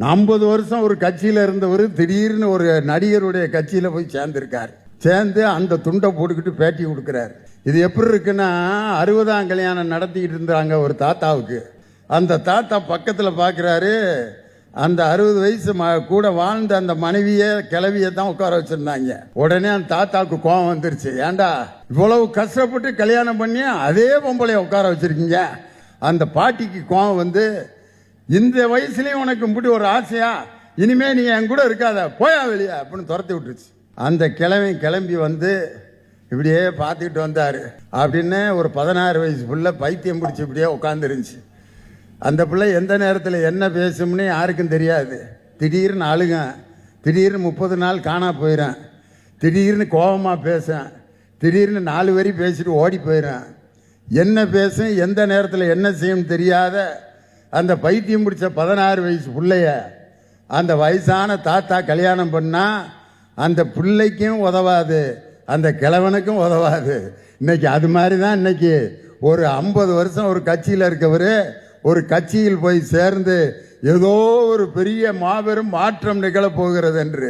50 வருஷம் ஒரு கட்சியில இருந்தவர் திடீர்னு ஒரு நடிகருடைய கட்சியில போய் சேர்ந்திருக்காரு. சேர்ந்து அந்த துண்டை போட்டுக்கிட்டு பேட்டி கொடுக்கிறாரு. இது எப்படி இருக்குன்னா, 60ஆம் கல்யாணம் நடத்திக்கிட்டு இருந்தாங்க ஒரு தாத்தாவுக்கு. அந்த தாத்தா பக்கத்துல பாக்குறாரு, அந்த 60 வயசு கூட வாழ்ந்த அந்த மனைவிய கிளவியை தான் உட்கார வச்சிருந்தாங்க. உடனே அந்த தாத்தாவுக்கு கோபம் வந்துருச்சு. ஏண்டா இவ்வளவு கஷ்டப்பட்டு கல்யாணம் பண்ணி அதே பொம்பளைய உட்கார வச்சிருக்கீங்க? அந்த பாட்டிக்கு கோபம் வந்து, இந்த வயசுலயும் உனக்கு இப்படி ஒரு ஆசையா, இனிமே நீ என் கூட இருக்காத, போயா வெளியே அப்படின்னு துரத்தி விட்டுருச்சு. அந்த கிளம்பி வந்து இப்படியே பார்த்துக்கிட்டு வந்தாரு. அப்படின்னு ஒரு 16 வயசு பிள்ளை பைத்தியம் பிடிச்சி இப்படியே உட்காந்துருந்துச்சு. அந்த பிள்ளை எந்த நேரத்தில் என்ன பேசும்னு யாருக்கும் தெரியாது. திடீர்னு அழுக, திடீர்னு 30 நாள் காணா போயிடறேன், திடீர்னு கோபமாக பேசேன், திடீர்னு 4 வரி பேசிட்டு ஓடி போயிடறேன். என்ன பேசும், எந்த நேரத்தில் என்ன செய்யும் தெரியாத அந்த பைத்தியம் பிடிச்ச 16 வயசு பிள்ளைய அந்த வயசான தாத்தா கல்யாணம் பண்ணா அந்த பிள்ளைக்கும் உதவாது, அந்த கிழவனுக்கும் உதவாது. இன்னைக்கு அது மாதிரி தான் இன்னைக்கு ஒரு 50 வருஷம் ஒரு கட்சியில் இருக்கவர் ஒரு கட்சியில் போய் சேர்ந்து ஏதோ ஒரு பெரிய மாபெரும் மாற்றம் நிகழப் போகிறது என்று